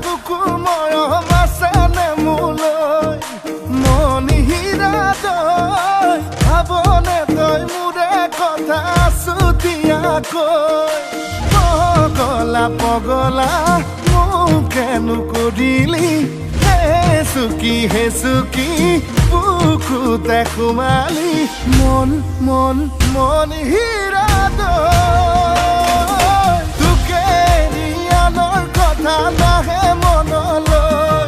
বুকুৰ মৰম আছেনে মোলৈ মন হীৰা তই ভাবনে তই মোৰে কথা চুতীয়াকৈ পগলা পগলা মোকেনো কৰিলি হে চুকি বুকুতে সোমালি মন মন মন হীৰা তোকে ৰিয়ানৰ কথা নাহে মনলৈ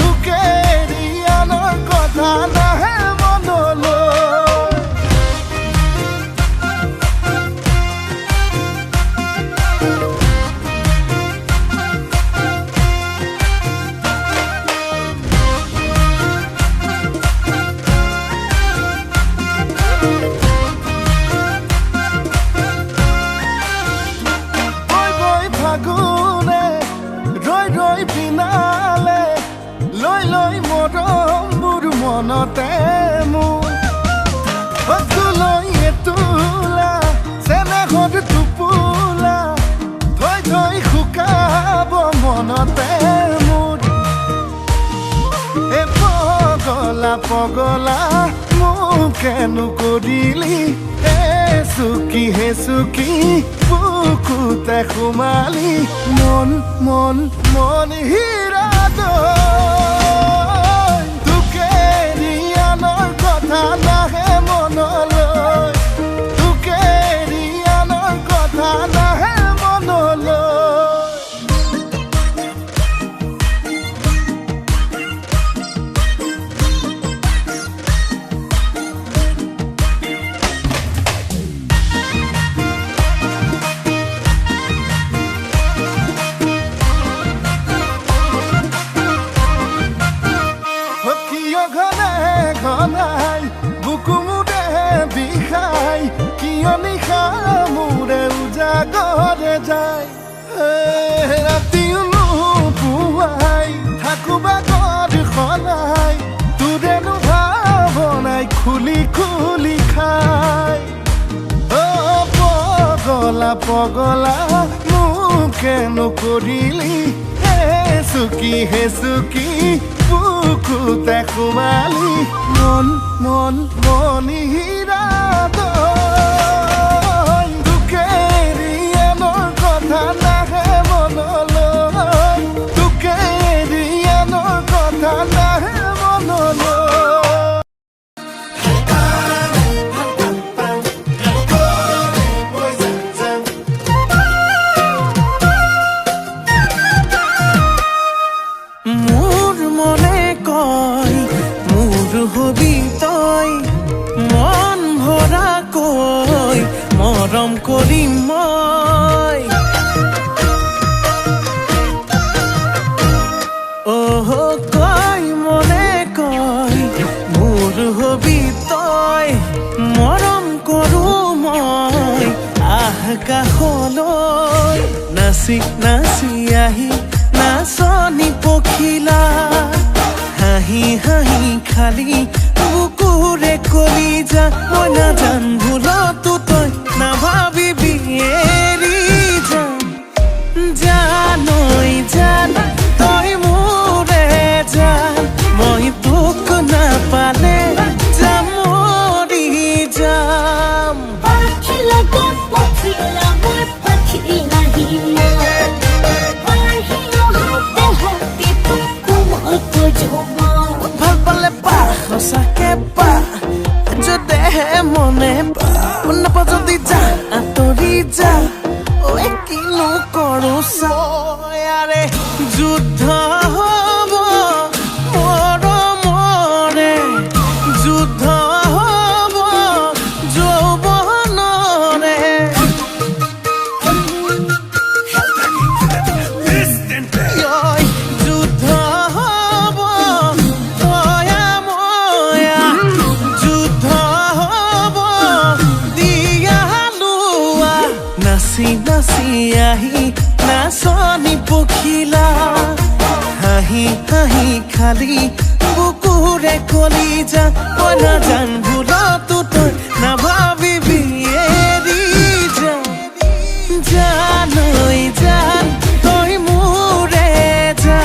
তোকে ৰিয়ানৰ কথা নাহে মনলৈ পিনালে লৈ লৈ মৰমবোৰ মনতে মোৰ তুলৈ তোলা চেনেহত টোপোলা থৈ থৈ শুকাব মনতে মোৰ পগলা পগলা মোকেনো কৰিলি হে চুকি বুকুতে সোমালি মন মন মন হীৰা তোকে ৰিয়ানৰ কথা নাহে মনলৈ তোকে ৰিয়ানৰ কথা নাহে মনলৈ ঘনাই বুকু মুৰে বিষাই কিয় নিশা মোৰে উজাগৰে যায় ৰাতিও নোপোৱাই থাকো বাগত সলাই তোৰেনো ভাৱনাই খুলি খুলি খাই পগলা পগলা মোকেনো কৰিলি হে চুকি বুকুতে সোমালি মন মন মন হীৰা তোকে ৰিয়ানৰ কথা নাহে মনলৈ তোকে ৰিয়ানৰ কথা নাহে মনলৈ হবি তই মন ভৰাকৈ মৰম কৰিম মই কয় মনে কয় মোৰ হবি তই মৰম কৰোঁ মই আকাশলৈ নাচি নাচি আহি নাচনি পখিলা হাঁহি হাঁহি খালি বুকুৰে কলিজা মই নাজান ভুলতো তই নাভাবিবি এৰি যাম জানৈ জান তই মোৰে জান মই তোক নাপালে যাম মৰি যাম সঁচাকে পা যদেহে মনে পা নাপা যদি যা আঁতৰি যা কিনো কৰো চাৰে যুদ্ধ হব মৰমৰে যুদ্ধ হব যৌৱনৰে যুদ্ধ হব নাচি নাচি আহি নাচনি পখিলা হাঁহি হাঁহি খালি বুকুৰে কলিজা মই নাজান ভুলতো তই নাভাবিবি এৰি যা জানৈ জান তই মোৰে জান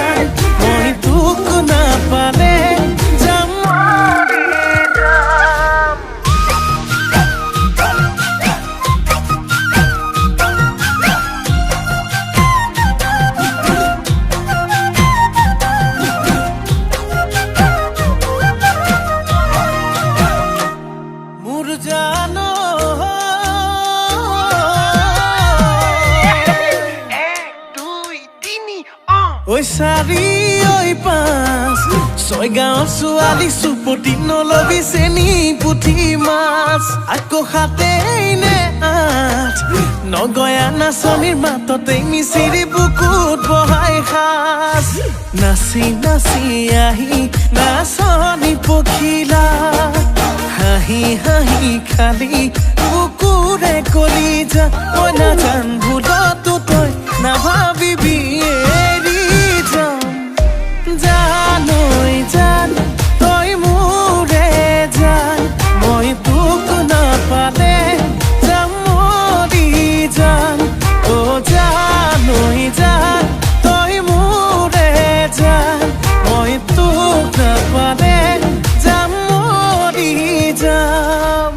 চাৰি ঐ পাঁচ ছয় গাঁৱৰ ছোৱালী চুপতি নলবি চেনি পুঠি মাছ আকৌ সাতেই নে আঠ নগয়া নাচনীৰ মাততেই মিচিৰি বুকুত বহাই সাজ নাচি নাচি আহি নাচনী পখিলা হাঁহি হাঁহি খালি বুকুৰে কলিজা মই নাজান ভুলতো তই নাভাবিবি এৰি যাম জানৈ জান তই মোৰে জান মই তোক নাপালে যাম মৰি যাম অ' জানৈ জান তই মোৰে জান মই তোক নাপালে যাম মৰি যাম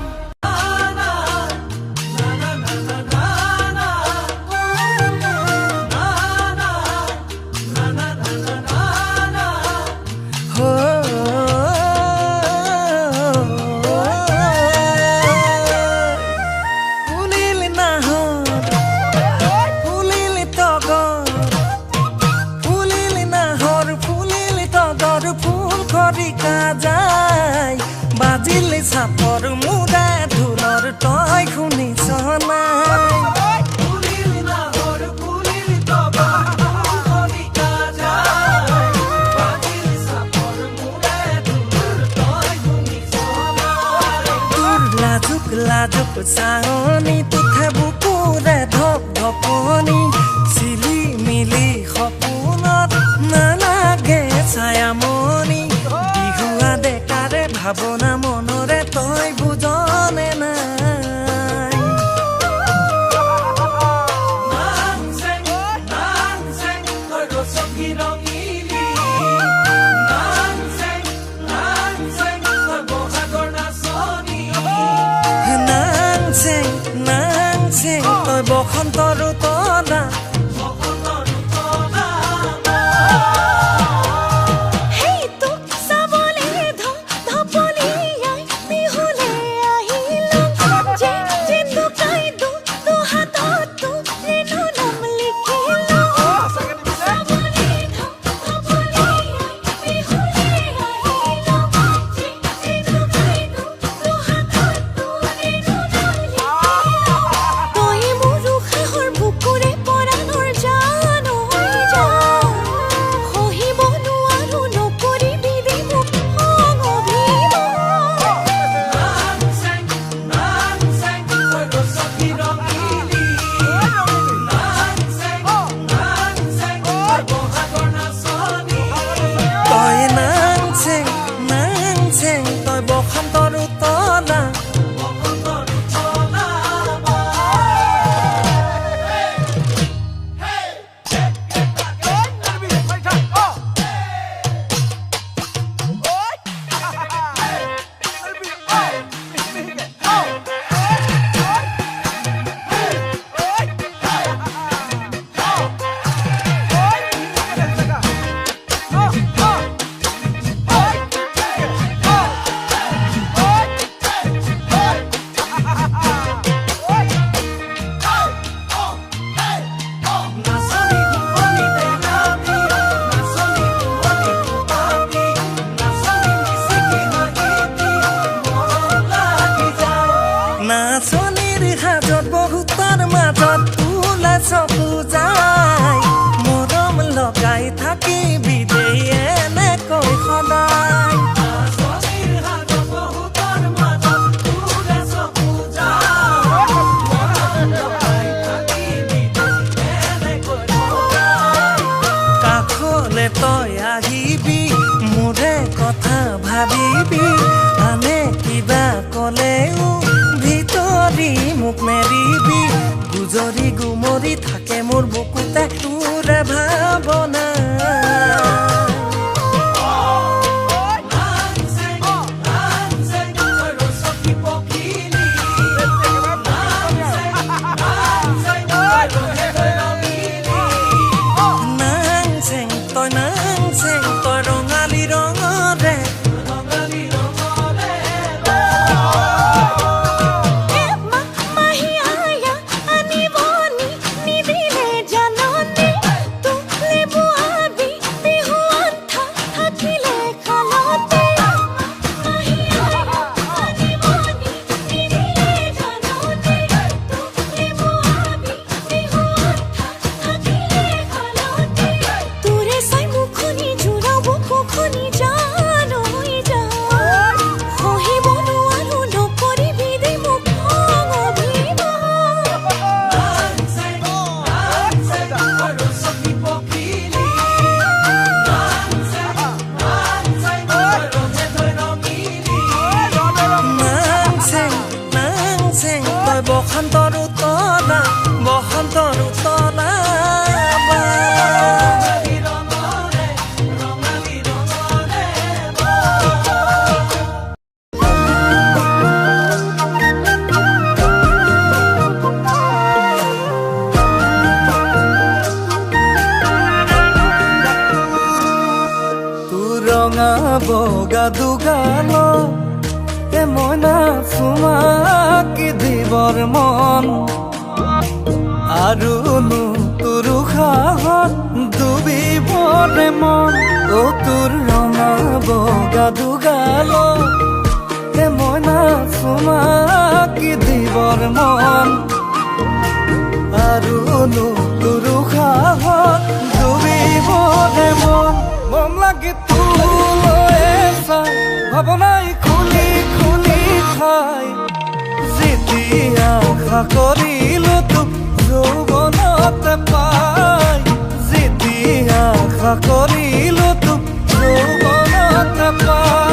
বাজিলে চাপৰ মুদা ঢোলৰ তই শুনিছ নাই তোৰ লাজুক লাজুক চাৱনি তুঠা বুকুৰে ধপ ধপনি চিলি মিলি সপোনত নালাগে ছায়ামণি বিহুৱা ডেকাৰে ভাৱনা মনৰে তই বুজনে নাই নাংচেং তই বসন্তৰ তলা নাচনীৰ হাজত বহুতৰ মাজত ফুলা চকু যায় মৰম লগাই থাকিবি দেই এনেকৈ সদায় কাষলে তই আহিবি মোৰে কথা ভাবিবি আনে কিবা ক'লেও মোক নেৰিবি গুজৰি গুমৰি থাকে মোৰ বুকুতে তোৰ ভাৱনা নাংচেং তই ৰঙালী ৰঙৰে Baby তই বসন্তৰ উতলা বসন্তৰ উতলা ৰঙা বগা দুগাল মইনা চুমাকি দিবৰ মন আৰুনো তোৰ সাহত ডুবিবৰে মন তোৰ ৰঙা বগা দুগাল মইনা চুমাকি দিবৰ মন আৰুনো তোৰ সাহত ডুবিবৰে মন মন লাগে তোলৈ চাই ভাৱনাই খুলি খুলি খাই যেতিয়া আশা কৰিলো তোক যৌৱনতে পাই যেতিয়া আশা কৰিলো তোক যৌৱনতে পাই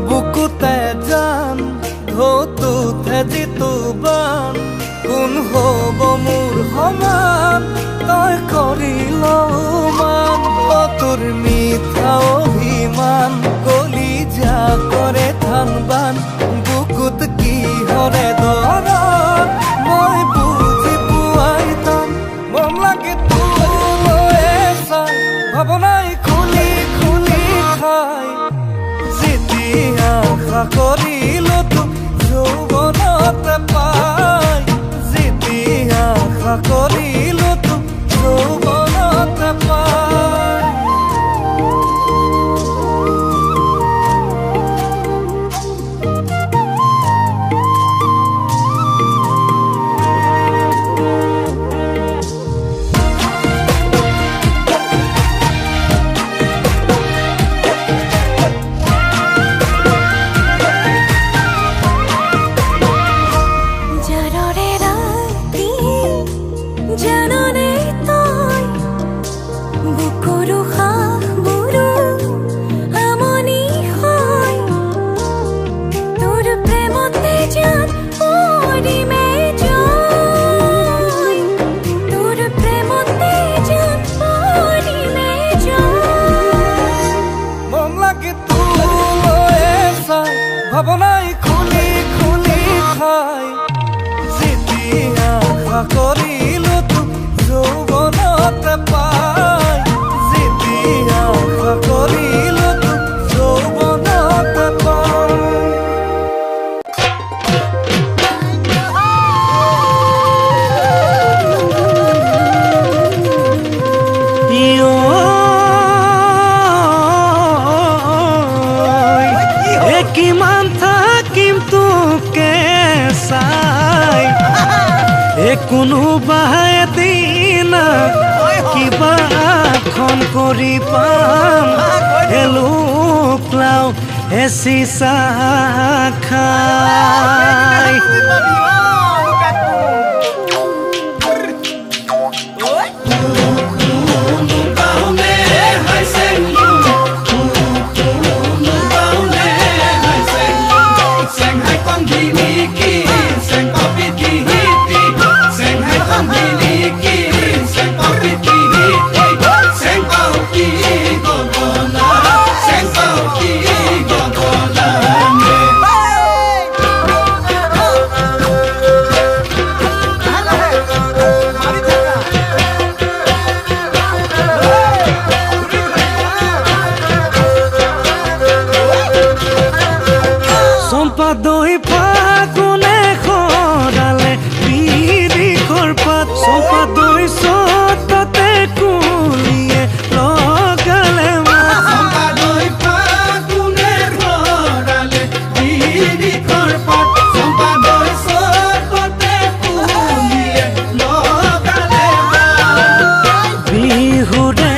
বুকুতে জান ঢৌটোতে যিটো বান কোন হ'ব মোৰ সমান তই কৰিল মান তোৰ মিঠা অভিমান কলিজা কৰে ধান বান বুকুত কিহৰে দৰদ মই বুজি পোৱাই টান মন লাগে তোলৈ চাই ভাৱনাই খুলি খুলি খাই আশা কৰিলো তোক যৌৱনতে পাই যেতিয়া আশা কৰিলো তোক যৌৱনতে পাই ভাৱনাই খুলি খুলি খাই যেতিয়া আশা কৰিলো তোক যৌৱনতে পাই যেতিয়া আশা কৰিলো তোক যৌৱনতে পাই কিমান থাকিম তোকে চাই কোনোবাই এদিন কিবা খন কৰি পাম এলোকলাও চিচা খাই দৈ ফাগুনে খৰালে পিৰিকৰ পাত চপা দৈ চততে কুলিয়ে লগালে দৈ ফাগুনে খৰালে পিৰিকৰ পাত চপা দৈ চততে কুলিয়ে লগালে বিহুৰে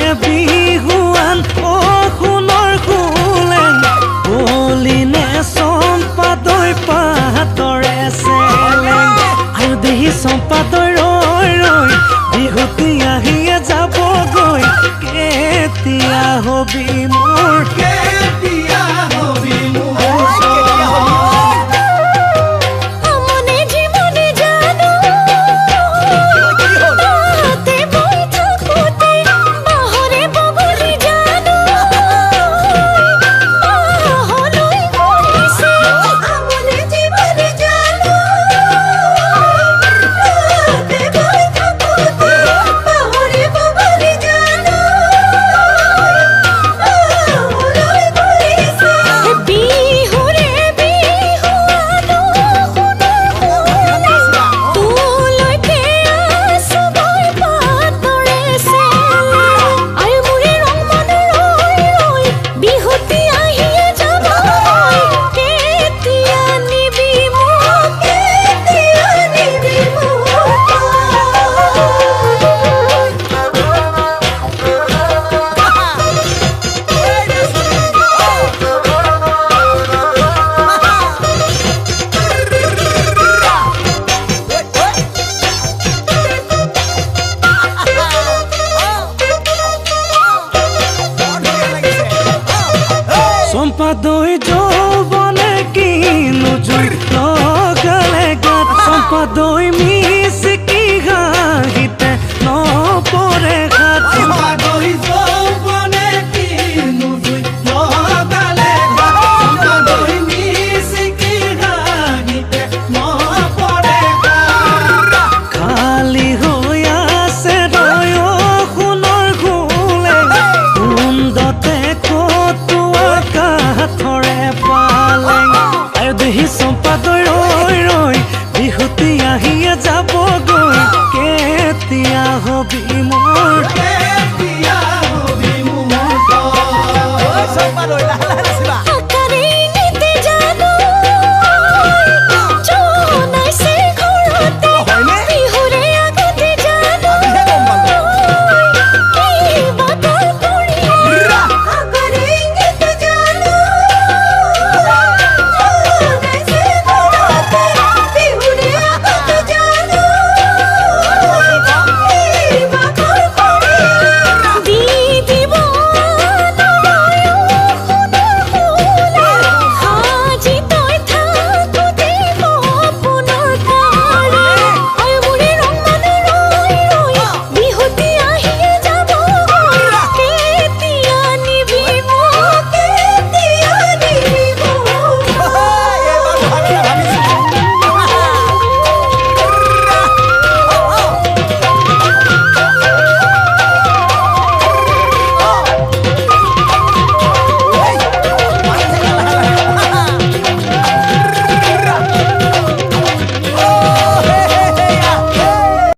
কেতিয়া হবি মোৰ কেতিয়া হবি মোৰ চম্পা দৈ যৌবনে কিনো জুই লগালে গাত চম্পা দৈ